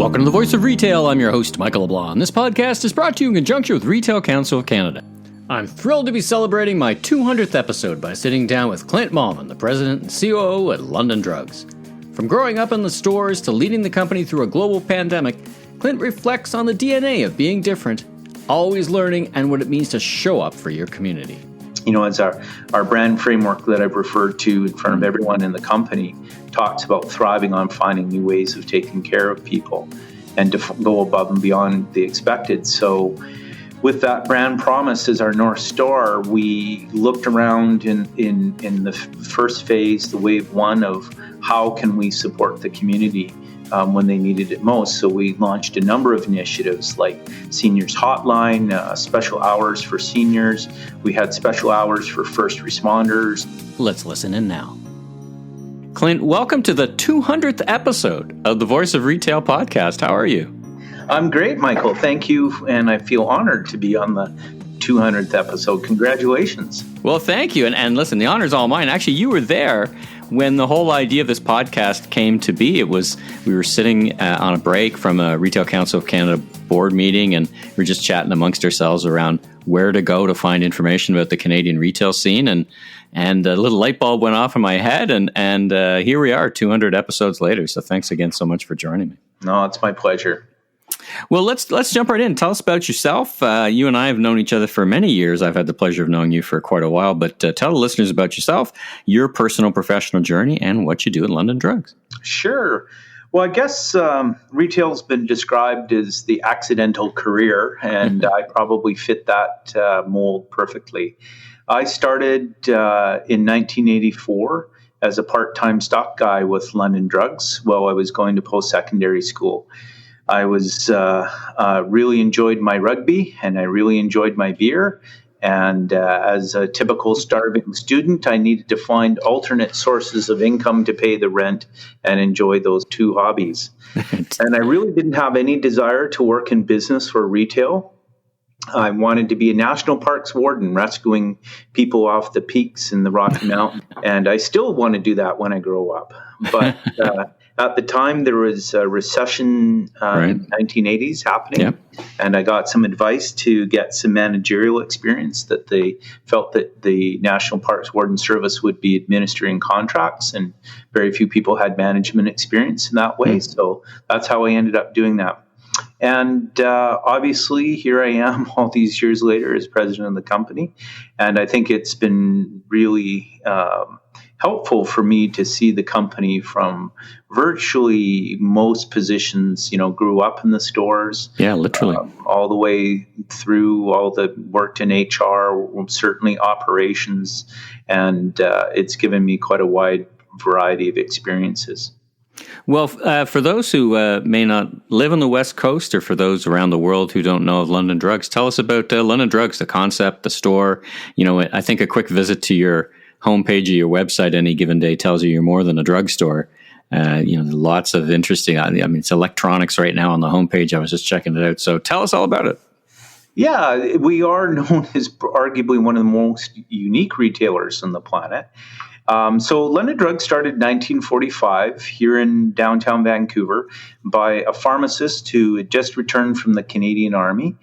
Welcome to the Voice of Retail. I'm your host, Michael LeBlanc. This podcast is brought to you in conjunction with Retail Council of Canada. I'm thrilled to be celebrating my 200th episode by sitting down with Clint Mallman, the president and COO at London Drugs. From growing up in the stores to leading the company through a global pandemic, Clint reflects on the DNA of being different, always learning, and what it means to show up for your community. You know, as our brand framework that I've referred to in front of everyone in the company talks about thriving on finding new ways of taking care of people and to go above and beyond the expected. So with that brand promise as our North Star, we looked around in the first phase, the wave one of how can we support the community when they needed it most. So we launched a number of initiatives like Seniors Hotline, special hours for seniors. We had special hours for first responders. Let's listen in now. Clint, welcome to the 200th episode of the Voice of Retail podcast. How are you? I'm great, Michael. Thank you. And I feel honored to be on the 200th episode. Congratulations. Well, thank you. And listen, the honor's all mine. Actually, you were there when the whole idea of this podcast came to be. We were sitting on a break from a Retail Council of Canada board meeting, and we were just chatting amongst ourselves around where to go to find information about the Canadian retail scene. And a little light bulb went off in my head, and here we are 200 episodes later. So thanks again so much for joining me. No, it's my pleasure. Well, let's jump right in. Tell us about yourself. You and I have known each other for many years. I've had the pleasure of knowing you for quite a while, but tell the listeners about yourself, your personal professional journey, and what you do at London Drugs. Sure. Well, I guess retail's been described as the accidental career, and I probably fit that mold perfectly. I started in 1984 as a part-time stock guy with London Drugs while I was going to post-secondary school. I was really enjoyed my rugby, and I really enjoyed my beer. And as a typical starving student, I needed to find alternate sources of income to pay the rent and enjoy those two hobbies. And I really didn't have any desire to work in business or retail. I wanted to be a national parks warden, rescuing people off the peaks in the Rocky Mountain. And I still want to do that when I grow up. But at the time, there was a recession in the 1980s happening, yep. And I got some advice to get some managerial experience that they felt that the National Parks Warden Service would be administering contracts, and very few people had management experience in that way. Mm-hmm. So that's how I ended up doing that. And obviously, here I am all these years later as president of the company, and I think it's been really helpful for me to see the company from virtually most positions, grew up in the stores. Yeah, literally. All the way through all the worked in HR, certainly operations, and it's given me quite a wide variety of experiences. Well, for those who may not live on the West Coast, or for those around the world who don't know of London Drugs, tell us about London Drugs, the concept, the store. I think a quick visit to your homepage of your website any given day tells you you're more than a drugstore. Lots of interesting, it's electronics right now on the homepage. I was just checking it out. So tell us all about it. Yeah, we are known as arguably one of the most unique retailers on the planet. So London Drugs started in 1945 here in downtown Vancouver by a pharmacist who had just returned from the Canadian Army.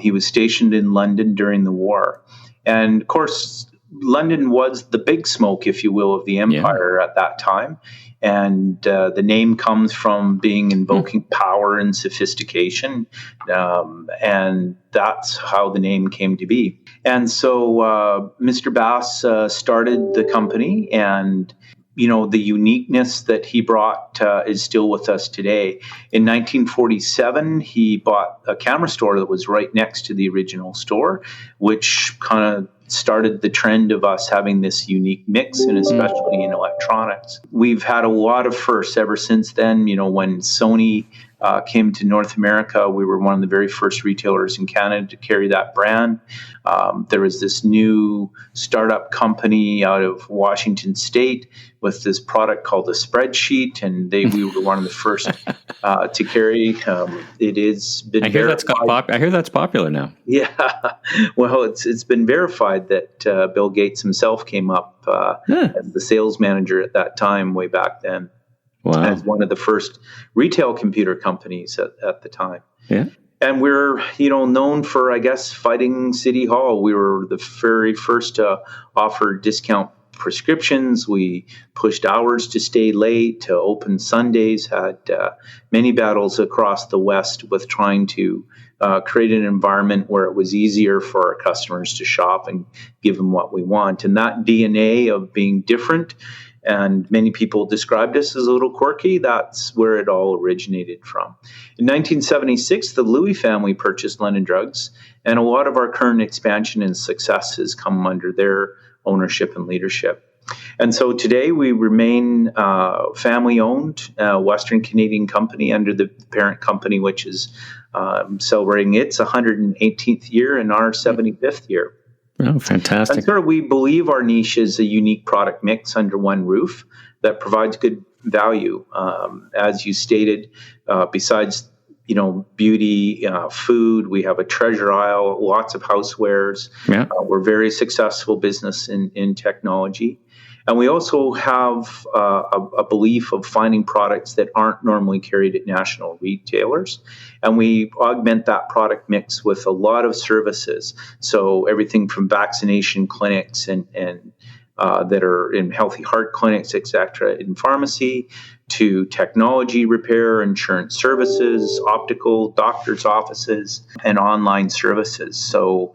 He was stationed in London during the war. And of course, London was the big smoke, if you will, of the empire at that time. And the name comes from invoking power and sophistication. And that's how the name came to be. And so Mr. Bass started the company, and the uniqueness that he brought is still with us today. In 1947, he bought a camera store that was right next to the original store, which kind of started the trend of us having this unique mix, and especially in electronics. We've had a lot of firsts ever since then. When Sony came to North America, we were one of the very first retailers in Canada to carry that brand. There was this new startup company out of Washington State with this product called the Spreadsheet, and we were one of the first to carry. It is been verified. I hear that's popular now. Yeah, well, it's been verified that Bill Gates himself came up as the sales manager at that time, way back then. Wow. as one of the first retail computer companies at the time. Yeah. And we're, known for, I guess, fighting City Hall. We were the very first to offer discount prescriptions. We pushed hours to stay late, to open Sundays, had many battles across the West with trying to create an environment where it was easier for our customers to shop and give them what we want. And that DNA of being different, and many people described us as a little quirky, that's where it all originated from. In 1976, the Louis family purchased London Drugs, and a lot of our current expansion and success has come under their ownership and leadership. And so today we remain family-owned, Western Canadian company under the parent company, which is celebrating its 118th year and our 75th year. Oh, fantastic. And so we believe our niche is a unique product mix under one roof that provides good value. As you stated, besides beauty, food, we have a treasure aisle, lots of housewares. Yeah. We're a very successful business in technology. And we also have a belief of finding products that aren't normally carried at national retailers. And we augment that product mix with a lot of services. So everything from vaccination clinics and that are in healthy heart clinics, et cetera, in pharmacy, to technology repair, insurance services, optical, doctor's offices, and online services. So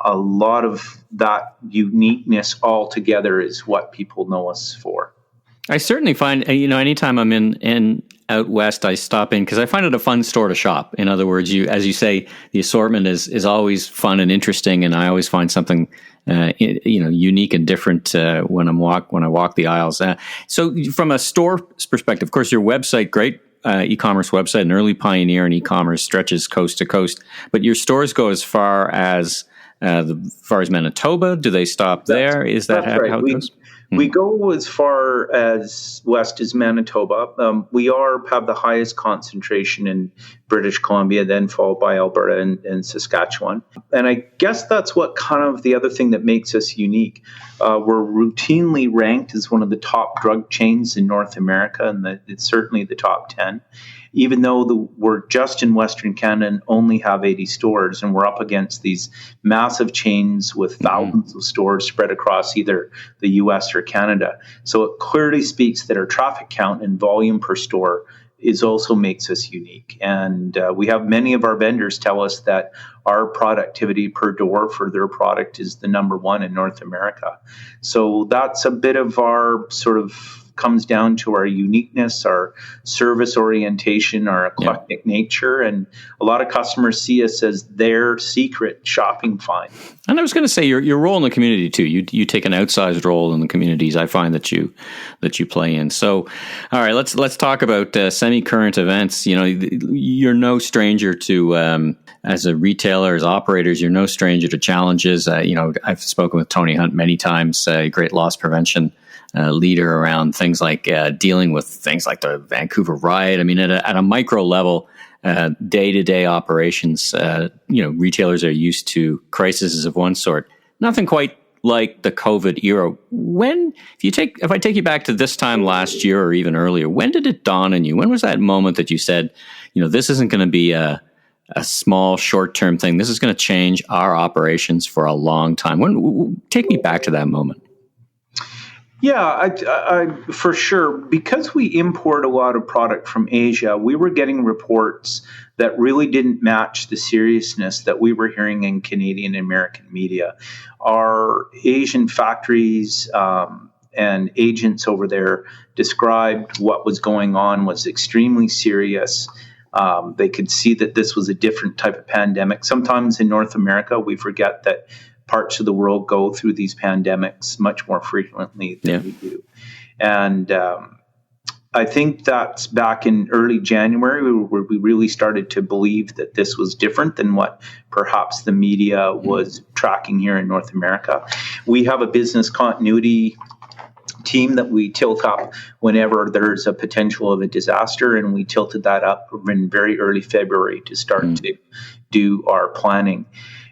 a lot of that uniqueness all together is what people know us for. I certainly find, anytime I'm in out west, I stop in because I find it a fun store to shop. In other words, as you say, the assortment is always fun and interesting, and I always find something unique and different when I walk the aisles. So from a store perspective, of course, your website, great e-commerce website, an early pioneer in e-commerce, stretches coast to coast. But your stores go as far as Manitoba. Do they stop there? Is that how it goes? We go as far as west as Manitoba. We have the highest concentration in British Columbia, then followed by Alberta and Saskatchewan. And I guess that's what kind of the other thing that makes us unique. We're routinely ranked as one of the top drug chains in North America, and it's certainly the top 10. Even though we're just in Western Canada and only have 80 stores, and we're up against these massive chains with thousands of stores spread across either the U.S. or Canada. So it clearly speaks that our traffic count and volume per store also makes us unique. And we have many of our vendors tell us that our productivity per door for their product is the number one in North America. So that's a bit of our sort of comes down to our uniqueness, our service orientation, our eclectic nature, and a lot of customers see us as their secret shopping find. And I was going to say your role in the community too. You take an outsized role in the communities I find that you play in. So, all right, let's talk about semi-current events. You're no stranger to as a retailer, as operators, you're no stranger to challenges. I've spoken with Tony Hunt many times, great loss prevention leader around things like dealing with things like the Vancouver riot. I mean, at a micro level, day-to-day operations, retailers are used to crises of one sort. Nothing quite like the COVID era. If I take you back to this time last year or even earlier, when did it dawn on you? When was that moment that you said, this isn't going to be a small short-term thing. This is going to change our operations for a long time. Take me back to that moment. Yeah, I for sure. Because we import a lot of product from Asia, we were getting reports that really didn't match the seriousness that we were hearing in Canadian and American media. Our Asian factories and agents over there described what was going on was extremely serious. They could see that this was a different type of pandemic. Sometimes in North America, we forget that parts of the world go through these pandemics much more frequently than we do. And I think that's back in early January where we really started to believe that this was different than what perhaps the media was tracking here in North America. We have a business continuity team that we tilt up whenever there's a potential of a disaster, and we tilted that up in very early February to start to do our planning.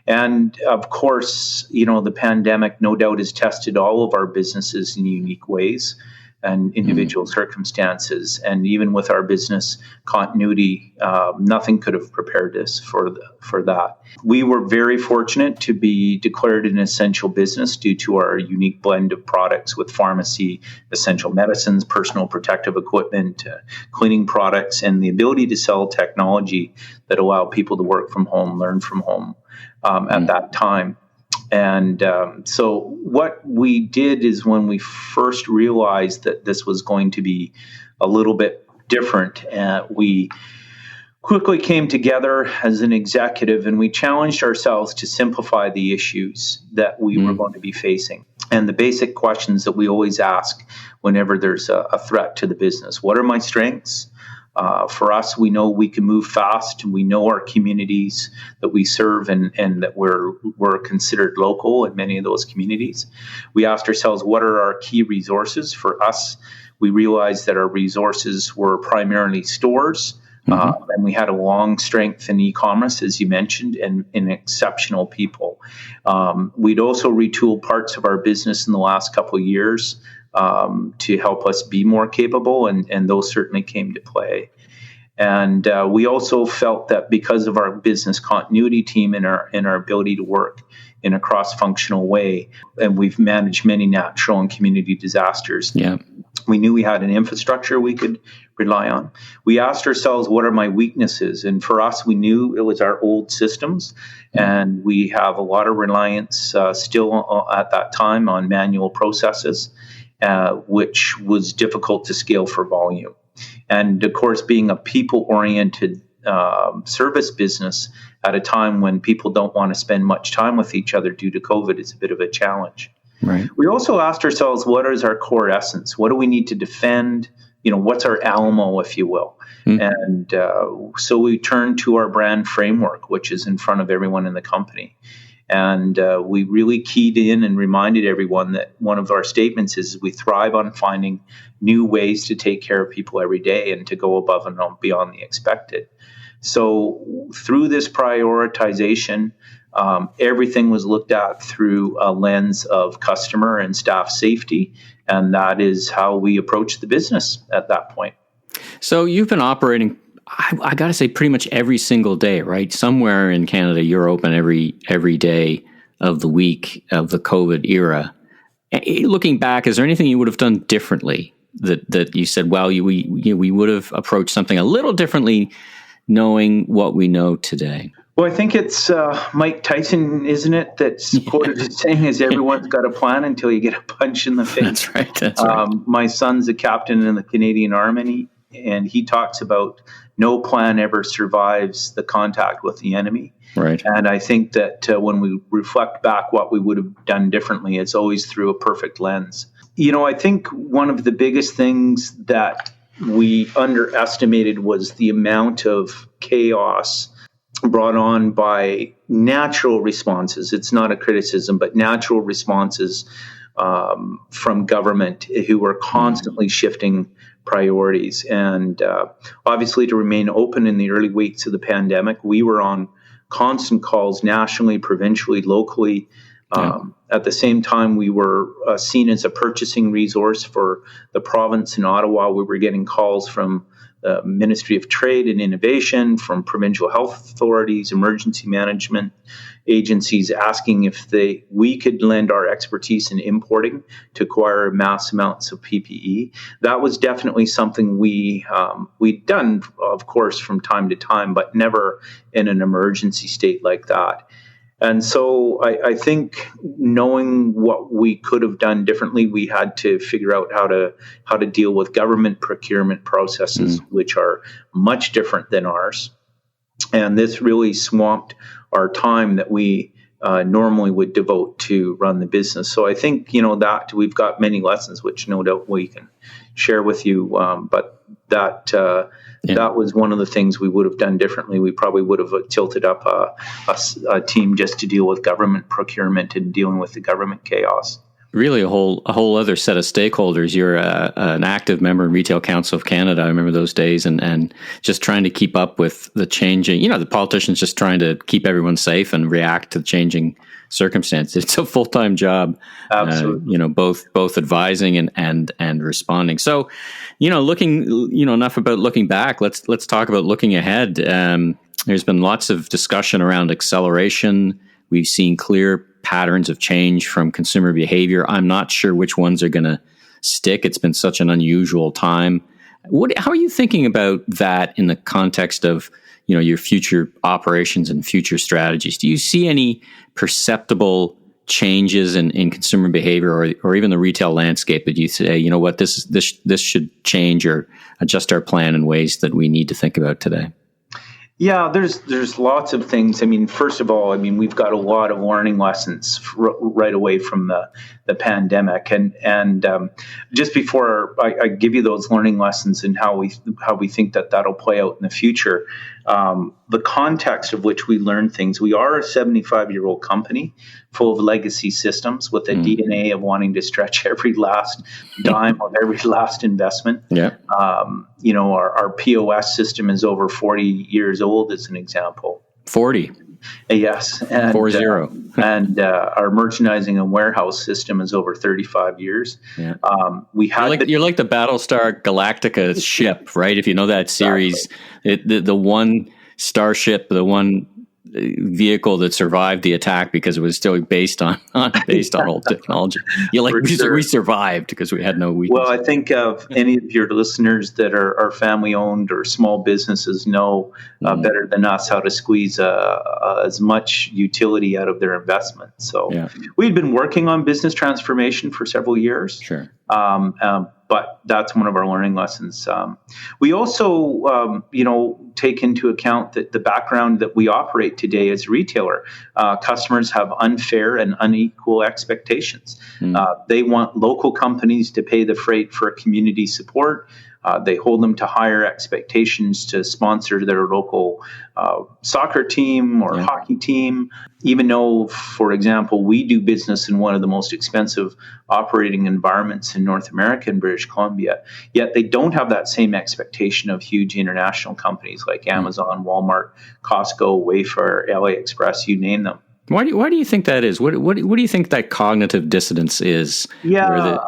And of course, the pandemic no doubt has tested all of our businesses in unique ways. and individual circumstances. And even with our business continuity, nothing could have prepared us for that. We were very fortunate to be declared an essential business due to our unique blend of products with pharmacy, essential medicines, personal protective equipment, cleaning products, and the ability to sell technology that allow people to work from home, learn from home at that time. And so what we did is, when we first realized that this was going to be a little bit different, we quickly came together as an executive, and we challenged ourselves to simplify the issues that we were going to be facing. And the basic questions that we always ask whenever there's a threat to the business: what are my strengths? For us, we know we can move fast. We know our communities that we serve, and that we're considered local in many of those communities. We asked ourselves, what are our key resources? For us, we realized that our resources were primarily stores, and we had a long strength in e-commerce, as you mentioned, and exceptional people. We'd also retooled parts of our business in the last couple of years to help us be more capable, and those certainly came to play. And we also felt that because of our business continuity team and our ability to work in a cross-functional way, and we've managed many natural and community disasters, we knew we had an infrastructure we could rely on. We asked ourselves, what are my weaknesses? And for us, we knew it was our old systems, and we have a lot of reliance still at that time on manual processes, which was difficult to scale for volume. And of course, being a people-oriented service business at a time when people don't want to spend much time with each other due to COVID is a bit of a challenge. Right. We also asked ourselves, what is our core essence? What do we need to defend? What's our Alamo, if you will? And so we turned to our brand framework, which is in front of everyone in the company. And we really keyed in and reminded everyone that one of our statements is we thrive on finding new ways to take care of people every day and to go above and beyond the expected. So through this prioritization, everything was looked at through a lens of customer and staff safety. And that is how we approached the business at that point. So you've been operating, I got to say, pretty much every single day, right? Somewhere in Canada, you're open every day of the week of the COVID era. Looking back, is there anything you would have done differently that you said, well, we would have approached something a little differently knowing what we know today? Well, I think it's Mike Tyson, isn't it, that's quoted as saying, is everyone's got a plan until you get a punch in the face. That's right. My son's a captain in the Canadian Army, and he talks about no plan ever survives the contact with the enemy. Right. And I think that when we reflect back what we would have done differently, it's always through a perfect lens. I think one of the biggest things that we underestimated was the amount of chaos brought on by natural responses. It's not a criticism, but natural responses from government who were constantly shifting priorities. And obviously, to remain open in the early weeks of the pandemic, we were on constant calls nationally, provincially, locally. At the same time, we were seen as a purchasing resource for the province in Ottawa. We were getting calls from the Ministry of Trade and Innovation, from provincial health authorities, emergency management agencies, asking if we could lend our expertise in importing to acquire mass amounts of PPE. That was definitely something we'd done, of course, from time to time, but never in an emergency state like that. And so I think knowing what we could have done differently, we had to figure out how to deal with government procurement processes, which are much different than ours. And this really swamped our time that we normally would devote to run the business. So I think, that we've got many lessons, which no doubt we can share with you. But that was one of the things we would have done differently. We probably would have tilted up a team just to deal with government procurement and dealing with the government chaos. really a whole other set of stakeholders. You're an active member in Retail Council of Canada. I remember those days, and just trying to keep up with the changing. The politicians just trying to keep everyone safe and react to changing circumstances. It's a full-time job. Absolutely. Both advising and responding. So, looking, enough about looking back. Let's talk about looking ahead. There's been lots of discussion around acceleration. We've seen clear patterns of change from consumer behavior. I'm not sure which ones are going to stick. It's been such an unusual time. How are you thinking about that in the context of, your future operations and future strategies? Do you see any perceptible changes in consumer behavior or even the retail landscape that you say, this should change or adjust our plan in ways that we need to think about today? Yeah, there's lots of things. I mean, first of all, we've got a lot of learning lessons right away from the pandemic, and just before I give you those learning lessons and how we think that'll play out in the future, the context of which we learn things. We are a 75-year-old company full of legacy systems with a DNA of wanting to stretch every last dime of every last investment. Yeah. Our POS system is over 40 years old, as an example. 40. Yes. And, 40. And our merchandising and warehouse system is over 35 years. Yeah. You're like the Battlestar Galactica ship, right? If you know that series, exactly. The one starship, the one vehicle that survived the attack because it was still based on old technology. We survived because we had no weakness. Well, I think any of your listeners that are family owned or small businesses know better than us how to squeeze as much utility out of their investment. So we'd been working on business transformation for several years. Sure. But that's one of our learning lessons. We also, take into account that the background that we operate today as a retailer. Customers have unfair and unequal expectations. They want local companies to pay the freight for community support. They hold them to higher expectations to sponsor their local soccer team or hockey team, even though, for example, we do business in one of the most expensive operating environments in North America, in British Columbia. Yet they don't have that same expectation of huge international companies like Amazon, Walmart, Costco, Wayfair, LA Express, you name them. Why do you think that is? What do you think that cognitive dissonance is? Yeah.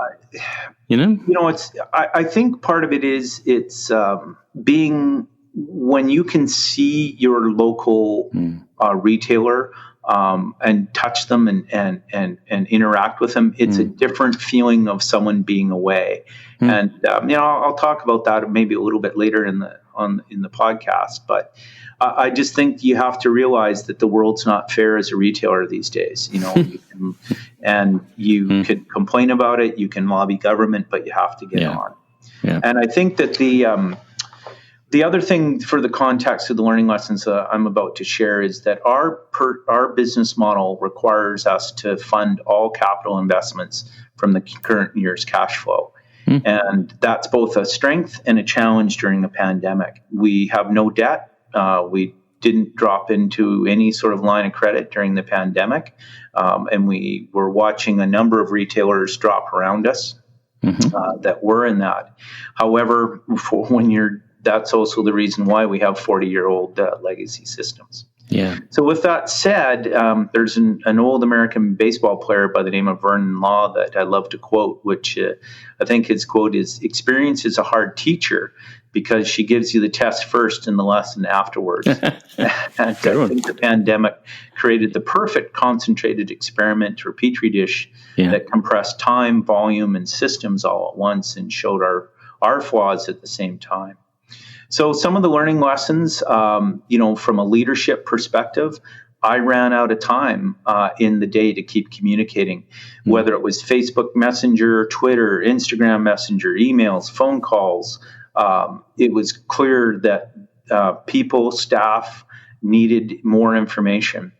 I think part of it is it's being when you can see your local retailer and touch them and interact with them. It's a different feeling of someone being away. And I'll talk about that maybe a little bit later in the podcast. But I just think you have to realize that the world's not fair as a retailer these days. You can complain about it, you can lobby government, but you have to get on. Yeah. And I think that the other thing for the context of the learning lessons I'm about to share is that our business model requires us to fund all capital investments from the current year's cash flow. And that's both a strength and a challenge during the pandemic. We have no debt. We didn't drop into any sort of line of credit during the pandemic. And we were watching a number of retailers drop around us that were in that. However, that's also the reason why we have 40-year-old legacy systems. Yeah. So with that said, there's an old American baseball player by the name of Vernon Law that I love to quote, which I think his quote is, "Experience is a hard teacher because she gives you the test first and the lesson afterwards." And I think the pandemic created the perfect concentrated experiment or petri dish that compressed time, volume, and systems all at once and showed our flaws at the same time. So some of the learning lessons, from a leadership perspective, I ran out of time in the day to keep communicating, whether it was Facebook Messenger, Twitter, Instagram Messenger, emails, phone calls. It was clear that staff needed more information.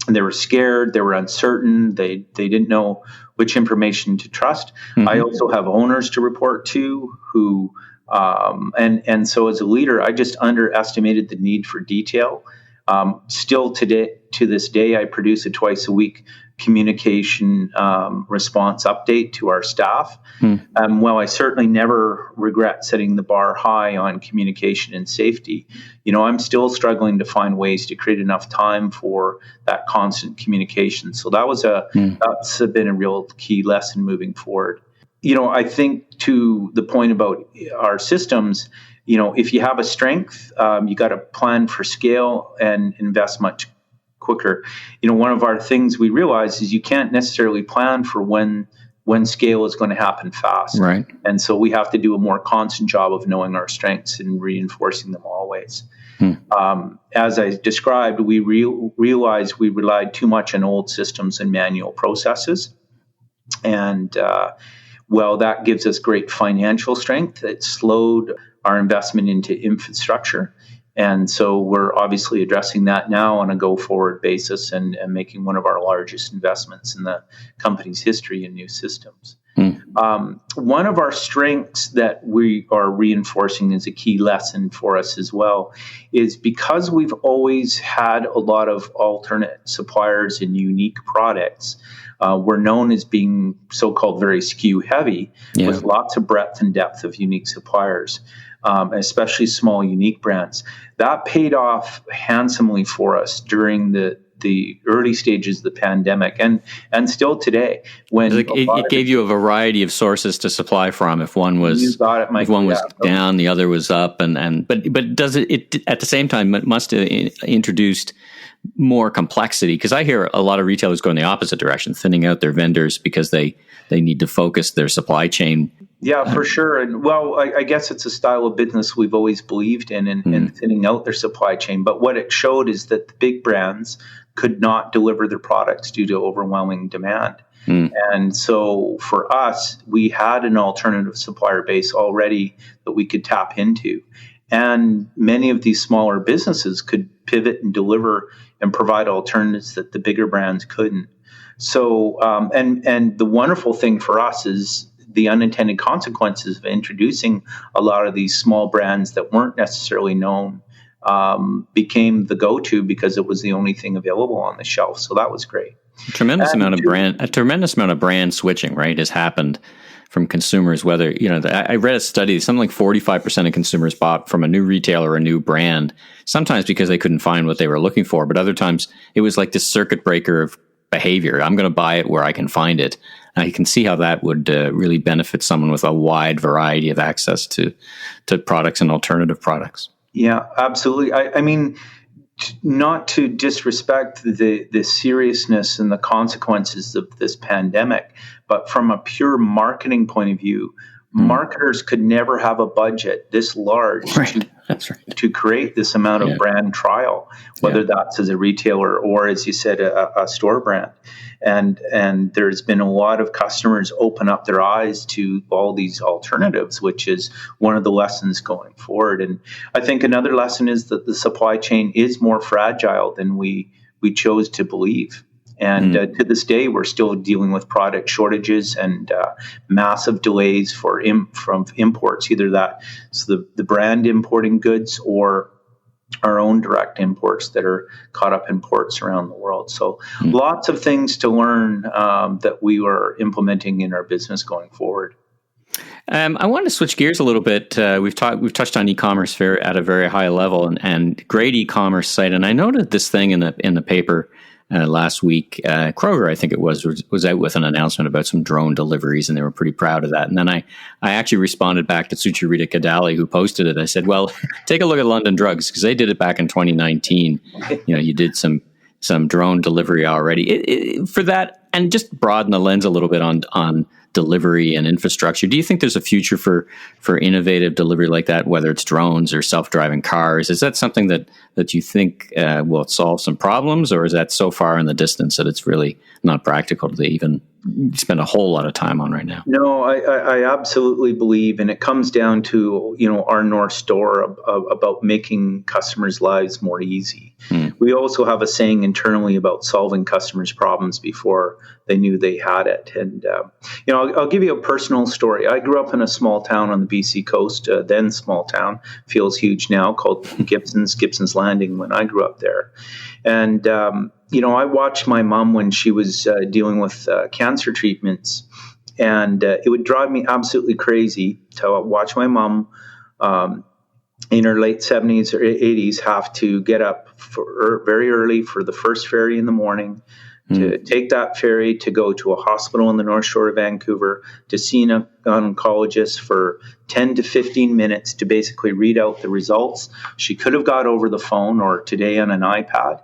They were scared. They were uncertain. They didn't know which information to trust. I also have owners to report to who... And so as a leader, I just underestimated the need for detail. Still to this day, I produce a twice a week communication response update to our staff. Well, I certainly never regret setting the bar high on communication and safety. I'm still struggling to find ways to create enough time for that constant communication. So that's been a real key lesson moving forward. I think to the point about our systems, if you have a strength, you got to plan for scale and invest much quicker. One of our things we realize is you can't necessarily plan for when scale is going to happen fast. Right. And so we have to do a more constant job of knowing our strengths and reinforcing them always. As I described, we realized we relied too much on old systems and manual processes. And that gives us great financial strength. It slowed our investment into infrastructure. And so we're obviously addressing that now on a go-forward basis and making one of our largest investments in the company's history in new systems. One of our strengths that we are reinforcing as a key lesson for us as well is because we've always had a lot of alternate suppliers and unique products. We're known as being so-called very SKU heavy with lots of breadth and depth of unique suppliers. Especially small, unique brands. That paid off handsomely for us during the early stages of the pandemic and still today. When it gave you a variety of sources to supply from. If one was down, the other was up, but does it at the same time it must have introduced more complexity, because I hear a lot of retailers go in the opposite direction, thinning out their vendors because they need to focus their supply chain. Yeah, for sure. And I guess it's a style of business we've always believed in thinning out their supply chain. But what it showed is that the big brands could not deliver their products due to overwhelming demand. And so for us, we had an alternative supplier base already that we could tap into. And many of these smaller businesses could pivot and deliver and provide alternatives that the bigger brands couldn't. So, and the wonderful thing for us is the unintended consequences of introducing a lot of these small brands that weren't necessarily known became the go-to because it was the only thing available on the shelf. So that was great. A tremendous amount of brand switching, right, has happened from consumers. Whether, I read a study, something like 45% of consumers bought from a new retailer or a new brand, sometimes because they couldn't find what they were looking for, but other times it was like this circuit breaker of behavior. I'm going to buy it where I can find it. You can see how that would really benefit someone with a wide variety of access to products and alternative products. Yeah, absolutely. I mean, not to disrespect the seriousness and the consequences of this pandemic, but from a pure marketing point of view, marketers could never have a budget this large to create this amount of brand trial, whether that's as a retailer or, as you said, a store brand. And there's been a lot of customers open up their eyes to all these alternatives, which is one of the lessons going forward. And I think another lesson is that the supply chain is more fragile than we chose to believe. And to this day, we're still dealing with product shortages and massive delays from imports, either the brand importing goods or our own direct imports that are caught up in ports around the world. So lots of things to learn that we are implementing in our business going forward. I want to switch gears a little bit. We've touched on e-commerce at a very high level and great e-commerce site. And I noted this thing in the paper last week. Kroger, I think it was out with an announcement about some drone deliveries, and they were pretty proud of that. And then I actually responded back to Sucharita Kadali, who posted it. I said, well, take a look at London Drugs, because they did it back in 2019. You did some drone delivery already. For that, and just broaden the lens a little bit on delivery and infrastructure. Do you think there's a future for innovative delivery like that, whether it's drones or self-driving cars? Is that something that you think will solve some problems, or is that so far in the distance that it's really not practical to even spend a whole lot of time on right now? No, I absolutely believe, and it comes down to our North Star about making customers' lives more easy. We also have a saying internally about solving customers' problems before they knew they had it. And I'll give you a personal story. I grew up in a small town on the BC coast, then small town, feels huge now, called Gibson's Landing when I grew up there. And I watched my mom when she was dealing with cancer treatments, and it would drive me absolutely crazy to watch my mom in her late 70s or 80s have to get up very early for the first ferry in the morning, to take that ferry to go to a hospital on the North Shore of Vancouver, to see an oncologist for 10 to 15 minutes to basically read out the results. She could have got over the phone or today on an iPad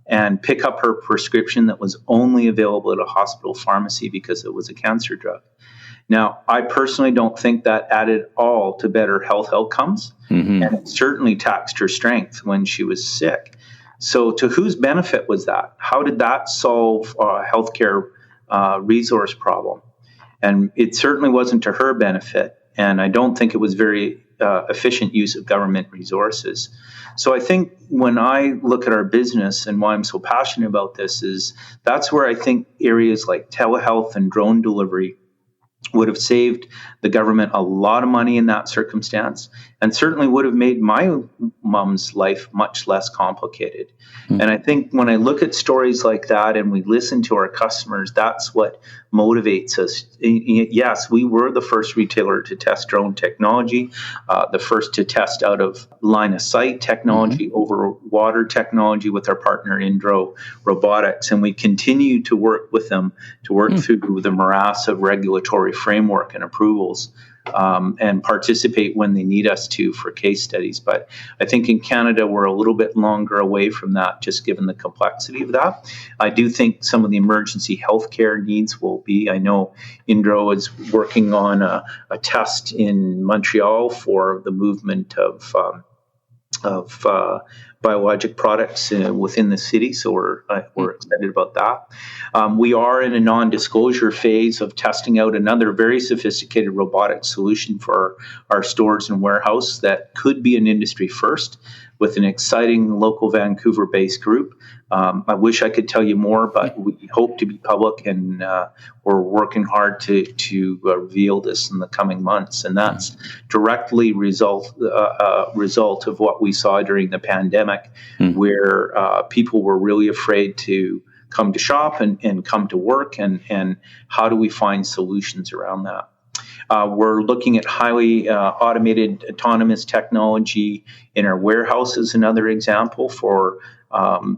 and pick up her prescription that was only available at a hospital pharmacy because it was a cancer drug. Now, I personally don't think that added all to better health outcomes, and it certainly taxed her strength when she was sick. So to whose benefit was that? How did that solve a healthcare resource problem? And it certainly wasn't to her benefit, and I don't think it was very efficient use of government resources. So I think when I look at our business and why I'm so passionate about this is that's where I think areas like telehealth and drone delivery would have saved the government a lot of money in that circumstance, and certainly would have made my mom's life much less complicated. And I think when I look at stories like that and we listen to our customers, that's what motivates us. Yes, we were the first retailer to test drone technology, the first to test out of line of sight technology over water technology with our partner Indro Robotics, and we continue to work with them to work through the morass of regulatory framework and approvals, and participate when they need us to for case studies. But I think in Canada, we're a little bit longer away from that, just given the complexity of that. I do think some of the emergency healthcare needs will be. I know Indro is working on a test in Montreal for the movement of biologic products within the city, so we're excited about that. We are in a non-disclosure phase of testing out another very sophisticated robotic solution for our stores and warehouse that could be an industry first with an exciting local Vancouver-based group. I wish I could tell you more, but we hope to be public, and we're working hard to reveal this in the coming months. And that's directly result of what we saw during the pandemic, where people were really afraid to come to shop and come to work, and how do we find solutions around that? We're looking at highly automated autonomous technology in our warehouses, another example for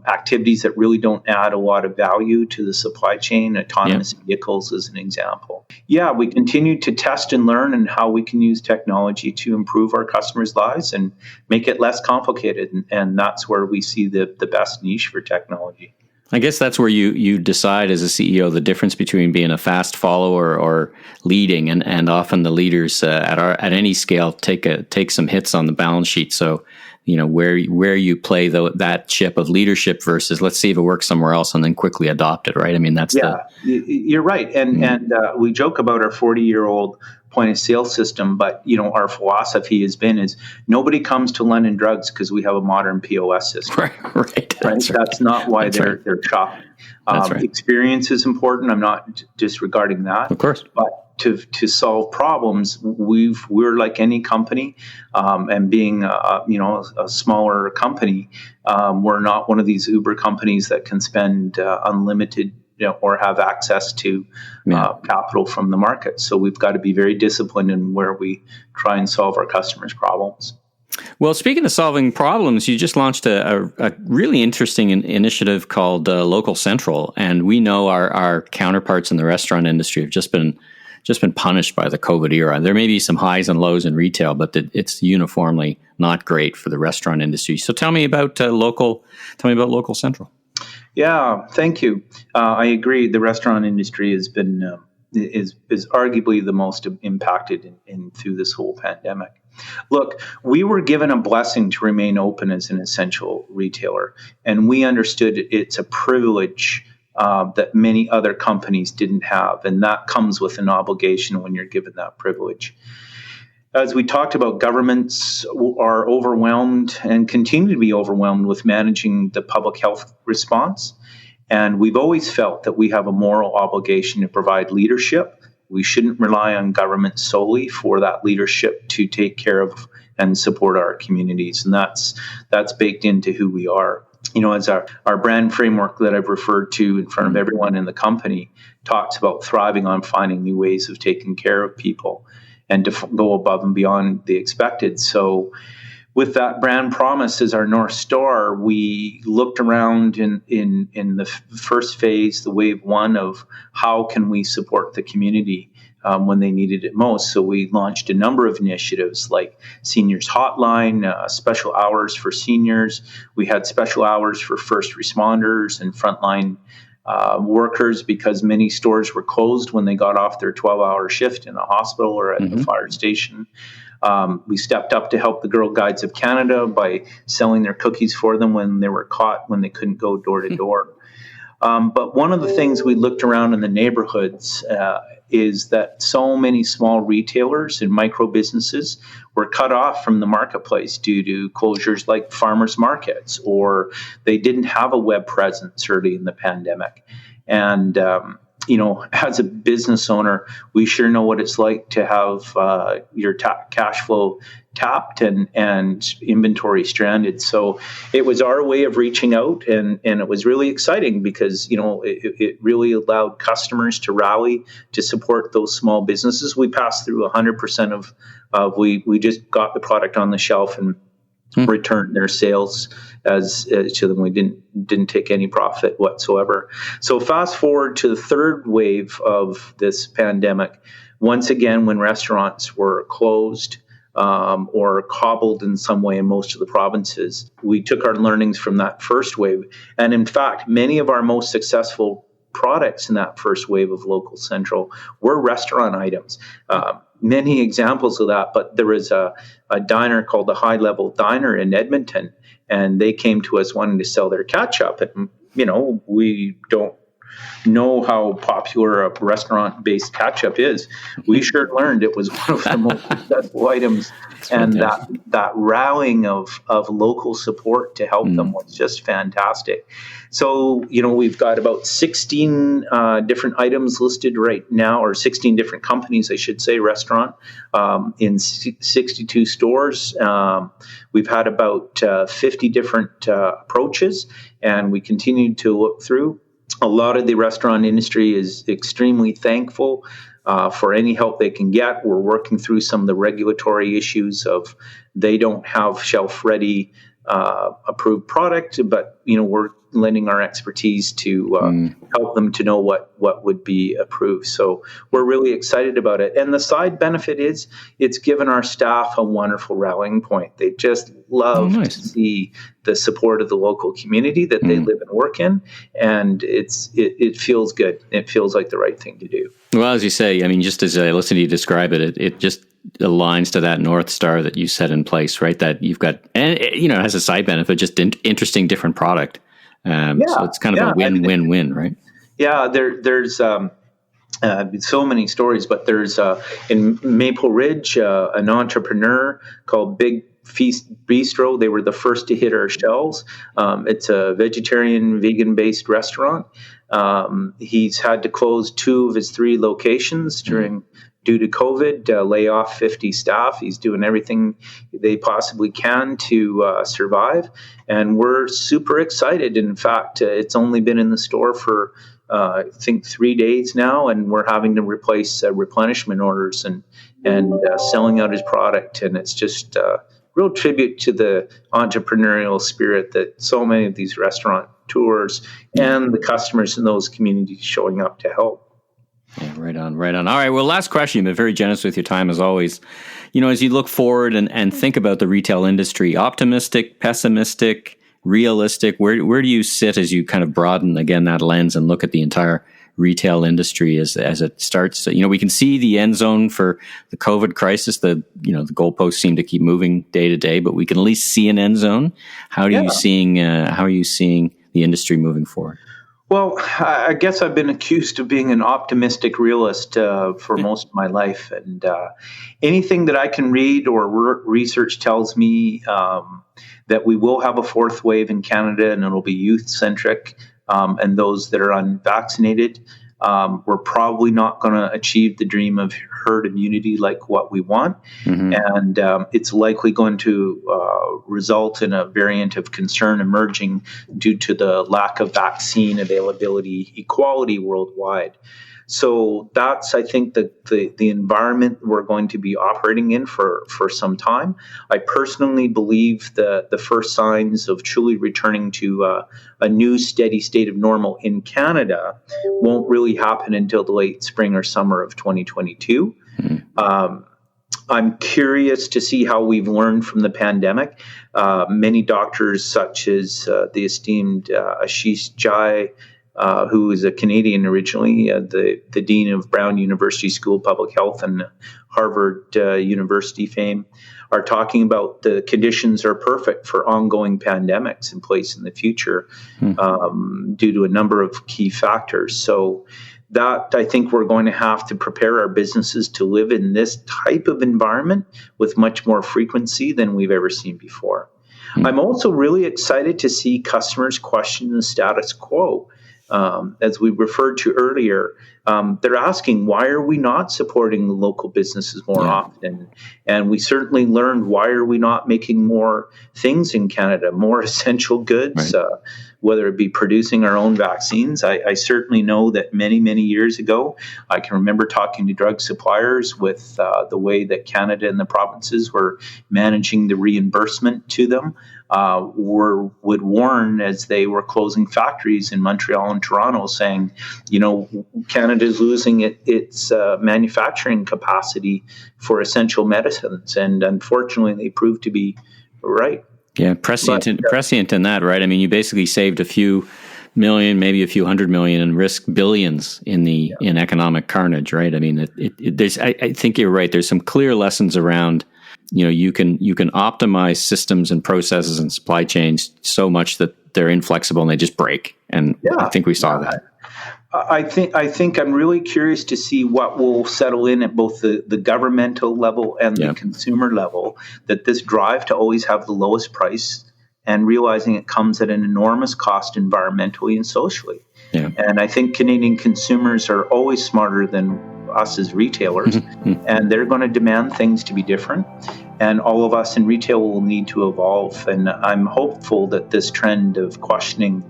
activities that really don't add a lot of value to the supply chain. Autonomous vehicles is an example. We continue to test and learn and how we can use technology to improve our customers' lives and make it less complicated. And that's where we see the best niche for technology. I guess that's where you decide as a CEO the difference between being a fast follower or leading, and often the leaders at any scale take some hits on the balance sheet. So, where you play that chip of leadership versus let's see if it works somewhere else and then quickly adopt it, right? I mean, you're right, and we joke about our 40-year-old point of sale system, but our philosophy is nobody comes to London Drugs because we have a modern POS system. Right. That's not why they're shopping. Experience is important. I'm not disregarding that, of course, but to solve problems, we're like any company, and being a smaller company, we're not one of these Uber companies that can spend unlimited or have access to capital from the market. So we've got to be very disciplined in where we try and solve our customers' problems. Well, speaking of solving problems, you just launched a really interesting initiative called Local Central, and we know our counterparts in the restaurant industry have just been punished by the COVID era. There may be some highs and lows in retail, but it's uniformly not great for the restaurant industry. So tell me about Local Central. Yeah, thank you. I agree. The restaurant industry has been is arguably the most impacted through this whole pandemic. Look, we were given a blessing to remain open as an essential retailer, and we understood it's a privilege that many other companies didn't have, and that comes with an obligation when you're given that privilege. As we talked about, governments are overwhelmed and continue to be overwhelmed with managing the public health response. And we've always felt that we have a moral obligation to provide leadership. We shouldn't rely on government solely for that leadership to take care of and support our communities. And that's baked into who we are. as our brand framework that I've referred to in front of everyone in the company talks about thriving on finding new ways of taking care of people and to go above and beyond the expected. So with that brand promise as our North Star, we looked around in the first phase, the wave one of how can we support the community when they needed it most. So we launched a number of initiatives like Seniors Hotline, special hours for seniors. We had special hours for first responders and frontline workers because many stores were closed when they got off their 12-hour shift in a hospital or at the fire station. We stepped up to help the Girl Guides of Canada by selling their cookies for them when they were caught when they couldn't go door to door. But one of the things we looked around in the neighborhoods is that so many small retailers and micro businesses were cut off from the marketplace due to closures like farmers markets, or they didn't have a web presence early in the pandemic. And as a business owner, we sure know what it's like to have your cash flow tapped and inventory stranded. So it was our way of reaching out, and it was really exciting because, it really allowed customers to rally to support those small businesses. We passed through 100% of we just got the product on the shelf and returned their sales as to them. We didn't take any profit whatsoever. So fast forward to the third wave of this pandemic. Once again, when restaurants were closed or cobbled in some way in most of the provinces, we took our learnings from that first wave. And in fact, many of our most successful products in that first wave of Local Central were restaurant items. Many examples of that, but there was a diner called the High Level Diner in Edmonton, and they came to us wanting to sell their ketchup. And, we don't know how popular a restaurant-based ketchup is. We sure learned it was one of the most successful items, and that rallying of local support to help them was just fantastic. So, we've got about 16 different items listed right now, or 16 different companies, I should say, restaurant, in 62 stores. We've had about 50 different approaches, and we continue to look through. A lot of the restaurant industry is extremely thankful for any help they can get. We're working through some of the regulatory issues of they don't have shelf-ready approved product, but we're lending our expertise to help them to know what would be approved. So we're really excited about it. And the side benefit is it's given our staff a wonderful rallying point. They just love to see the support of the local community that they live and work in, and it feels good. It feels like the right thing to do. Well, as you say, just as I listen to you describe it, it just aligns to that North Star that you set in place, right? That you've got, and it has a side benefit, just interesting, different product. So it's kind of a win-win-win, right? Yeah, there's so many stories, but there's in Maple Ridge, an entrepreneur called Big Feast Bistro. They were the first to hit our shelves. It's a vegetarian, vegan-based restaurant. He's had to close 2 of his 3 locations due to COVID, lay off 50 staff. He's doing everything they possibly can to survive. And we're super excited. In fact, it's only been in the store for, I think, 3 days now, and we're having to replace replenishment orders and selling out his product. And it's just a real tribute to the entrepreneurial spirit that so many of these restaurateurs and the customers in those communities showing up to help. Yeah, right on. All right, well, last question. You've been very generous with your time, as always. As you look forward and think about the retail industry, optimistic, pessimistic, realistic, where do you sit as you kind of broaden, again, that lens and look at the entire retail industry as it starts? We can see the end zone for the COVID crisis. The goalposts seem to keep moving day to day, but we can at least see an end zone. How are you seeing the industry moving forward? Well, I guess I've been accused of being an optimistic realist for most of my life. And anything that I can read or research tells me that we will have a 4th wave in Canada, and it'll be youth-centric and those that are unvaccinated. We're probably not going to achieve the dream of herd immunity like what we want. And it's likely going to result in a variant of concern emerging due to the lack of vaccine availability equality worldwide. So that's, I think, the environment we're going to be operating in for some time. I personally believe the first signs of truly returning to a new steady state of normal in Canada won't really happen until the late spring or summer of 2022. I'm curious to see how we've learned from the pandemic. Many doctors, such as the esteemed Ashish Jai, who is a Canadian originally, the Dean of Brown University School of Public Health and Harvard University fame, are talking about the conditions are perfect for ongoing pandemics in place in the future due to a number of key factors. So that, I think, we're going to have to prepare our businesses to live in this type of environment with much more frequency than we've ever seen before. I'm also really excited to see customers question the status quo. As we referred to earlier, they're asking, why are we not supporting local businesses more often? And we certainly learned, why are we not making more things in Canada, more essential goods, whether it be producing our own vaccines? I certainly know that many, many years ago, I can remember talking to drug suppliers with the way that Canada and the provinces were managing the reimbursement to them. Would warn as they were closing factories in Montreal and Toronto, saying, Canada is losing its manufacturing capacity for essential medicines, and unfortunately, they proved to be right. Yeah, prescient in that, right? I mean, you basically saved a few million, maybe a few hundred million, and risked billions in economic carnage, right? I mean, I think you're right. There's some clear lessons around. You can optimize systems and processes and supply chains so much that they're inflexible and they just break. And I think we saw that. I think I'm really curious to see what will settle in at both the governmental level and the consumer level, that this drive to always have the lowest price and realizing it comes at an enormous cost environmentally and socially. Yeah. And I think Canadian consumers are always smarter than us as retailers, and they're going to demand things to be different. And all of us in retail will need to evolve. And I'm hopeful that this trend of questioning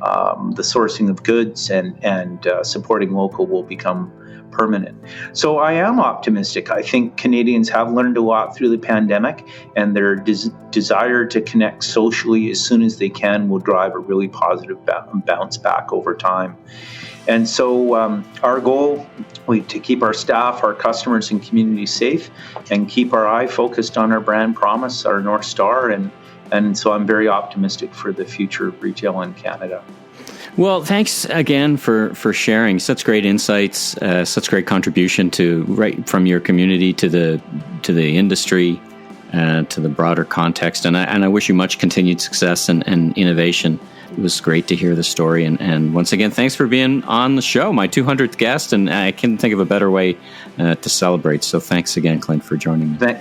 the sourcing of goods and supporting local will become permanent. So I am optimistic. I think Canadians have learned a lot through the pandemic, and their desire to connect socially as soon as they can will drive a really positive bounce back over time. And so our goal to keep our staff, our customers, and community safe, and keep our eye focused on our brand promise, our North Star, and so I'm very optimistic for the future of retail in Canada. Well, thanks again for sharing such great insights, such great contribution to right from your community to the industry, to the broader context. And I wish you much continued success and innovation. It was great to hear the story. And once again, thanks for being on the show, my 200th guest. And I can't think of a better way to celebrate. So thanks again, Clint, for joining me.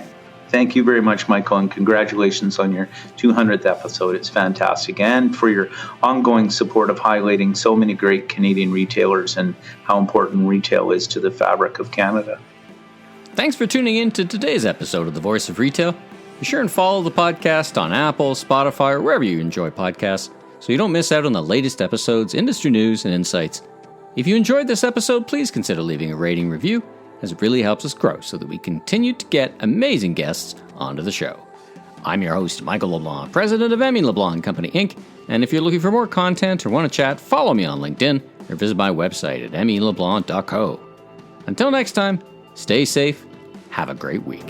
Thank you very much, Michael, and congratulations on your 200th episode. It's fantastic. And for your ongoing support of highlighting so many great Canadian retailers and how important retail is to the fabric of Canada. Thanks for tuning in to today's episode of The Voice of Retail. Be sure and follow the podcast on Apple, Spotify, or wherever you enjoy podcasts so you don't miss out on the latest episodes, industry news, and insights. If you enjoyed this episode, please consider leaving a rating review, as it really helps us grow so that we continue to get amazing guests onto the show. I'm your host, Michael LeBlanc, president of LeBlanc Company Inc. And if you're looking for more content or want to chat, follow me on LinkedIn or visit my website at LeBlanc.co. Until next time, stay safe, have a great week.